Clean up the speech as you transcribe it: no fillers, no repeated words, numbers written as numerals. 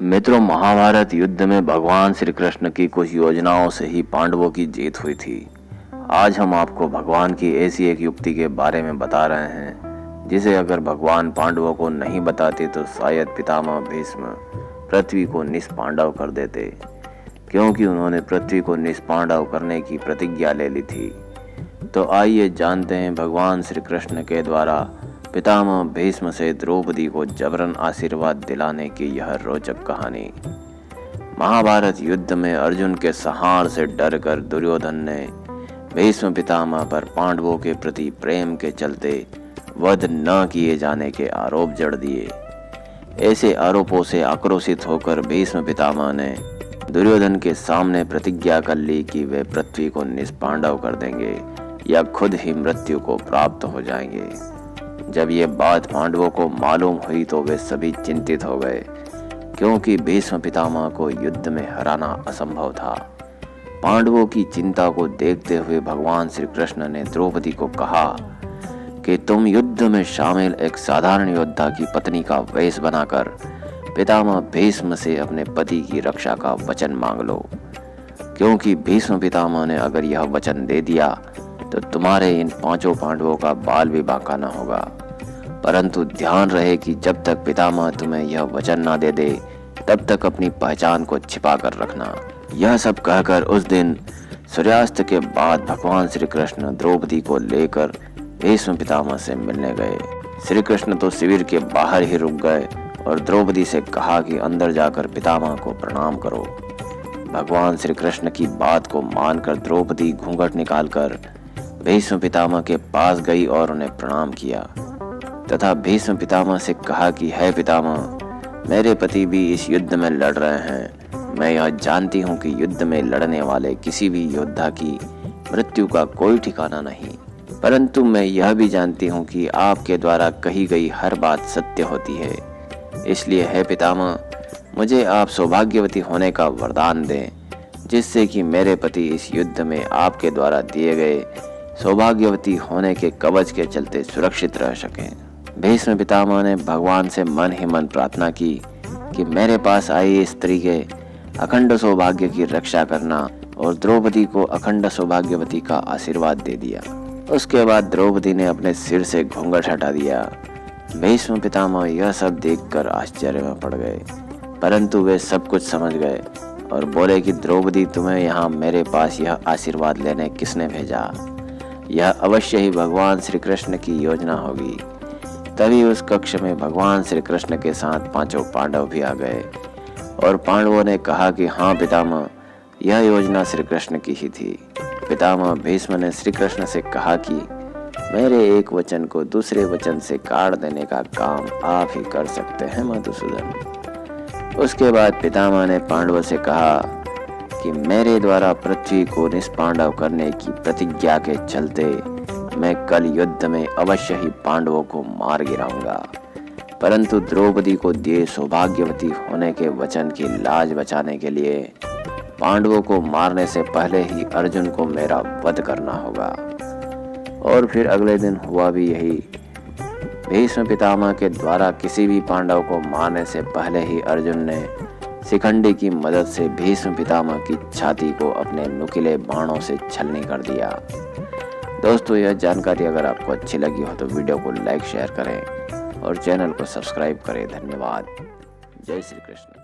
मित्रों, महाभारत युद्ध में भगवान श्री कृष्ण की कुछ योजनाओं से ही पांडवों की जीत हुई थी। आज हम आपको भगवान की ऐसी एक युक्ति के बारे में बता रहे हैं जिसे अगर भगवान पांडवों को नहीं बताते तो शायद पितामह भीष्म पृथ्वी को निष्पांडव कर देते, क्योंकि उन्होंने पृथ्वी को निष्पांडव करने की प्रतिज्ञा ले ली थी। तो आइए जानते हैं भगवान श्री कृष्ण के द्वारा पितामह भीष्म से द्रौपदी को जबरन आशीर्वाद दिलाने की यह रोचक कहानी। महाभारत युद्ध में अर्जुन के संहार से डरकर दुर्योधन ने भीष्म पितामह पर पांडवों के प्रति प्रेम के चलते वध न किए जाने के आरोप जड़ दिए। ऐसे आरोपों से आक्रोशित होकर भीष्म पितामह ने दुर्योधन के सामने प्रतिज्ञा कर ली कि वे पृथ्वी को निष्पांडव कर देंगे या खुद ही मृत्यु को प्राप्त हो जाएंगे। जब ये बात पांडवों को मालूम हुई तो वे सभी चिंतित हो गए, क्योंकि भीष्म पितामह को युद्ध में हराना असंभव था। पांडवों की चिंता को देखते हुए भगवान श्री कृष्ण ने द्रौपदी को कहा कि तुम युद्ध में शामिल एक साधारण योद्धा की पत्नी का वेश बनाकर पितामह भीष्म से अपने पति की रक्षा का वचन मांग लो, क्योंकि भीष्म पितामह ने अगर यह वचन दे दिया तो तुम्हारे इन पांचों पांडवों का बाल भी बांका न होगा। परंतु ध्यान रहे कि जब तक पितामह तुम्हें यह वचन न दे दे तब तक अपनी पहचान को छिपा कर रखना। यह सब कहकर उस दिन सूर्यास्त के बाद भगवान श्री कृष्ण द्रौपदी को लेकर भीष्म पितामह से मिलने गए। श्री कृष्ण तो शिविर के बाहर ही रुक गए और द्रौपदी से कहा कि अंदर जाकर पितामह को प्रणाम करो। भगवान श्री कृष्ण की बात को मानकर द्रौपदी घूंघट निकालकर भीष्म पितामह के पास गई और उन्हें प्रणाम किया तथा भीष्म पितामह से कहा कि हे पितामह, मेरे पति भी इस युद्ध में लड़ रहे हैं। मैं यह जानती हूँ कि युद्ध में लड़ने वाले किसी भी योद्धा की मृत्यु का कोई ठिकाना नहीं, परंतु मैं यह भी जानती हूँ कि आपके द्वारा कही गई हर बात सत्य होती है। इसलिए हे पितामह, मुझे आप सौभाग्यवती होने का वरदान दें, जिससे कि मेरे पति इस युद्ध में आपके द्वारा दिए गए सौभाग्यवती होने के कवच के चलते सुरक्षित रह सकें। भीष्म पितामह ने भगवान से मन ही मन प्रार्थना की कि मेरे पास आई स्त्री के अखंड सौभाग्य की रक्षा करना, और द्रौपदी को अखंड सौभाग्यवती का आशीर्वाद दे दिया। उसके बाद द्रौपदी ने अपने सिर से घूंघट हटा दिया। भीष्म पितामह यह सब देखकर आश्चर्य में पड़ गए, परंतु वे सब कुछ समझ गए और बोले कि द्रौपदी, तुम्हें यहाँ मेरे पास यह आशीर्वाद लेने किसने भेजा? यह अवश्य ही भगवान श्री कृष्ण की योजना होगी। तभी उस कक्ष में भगवान श्री कृष्ण के साथ पांचों पांडव भी आ गए और पांडवों ने कहा कि हाँ पितामह, यह योजना श्री कृष्ण की ही थी। पितामह भीष्म ने श्री कृष्ण से कहा कि मेरे एक वचन को दूसरे वचन से काट देने का काम आप ही कर सकते हैं मधुसूदन। उसके बाद पितामह ने पांडवों से कहा कि मेरे द्वारा पृथ्वी को निष्पांडव करने की प्रतिज्ञा के चलते मैं कल युद्ध में अवश्य ही पांडवों को मार गिराऊंगा, परंतु द्रौपदी को दिए सौभाग्यवती होने के वचन की लाज बचाने के लिए पांडवों को मारने से पहले ही अर्जुन को मेरा वध करना होगा। और फिर अगले दिन हुआ भी यही। भीष्म पितामह के द्वारा किसी भी पांडव को मारने से पहले ही अर्जुन ने शिखंडी की मदद से भीष्म पितामह की छाती को अपने नुकीले बाणों से छलनी कर दिया। दोस्तों, यह जानकारी अगर आपको अच्छी लगी हो तो वीडियो को लाइक शेयर करें और चैनल को सब्सक्राइब करें। धन्यवाद। जय श्री कृष्ण।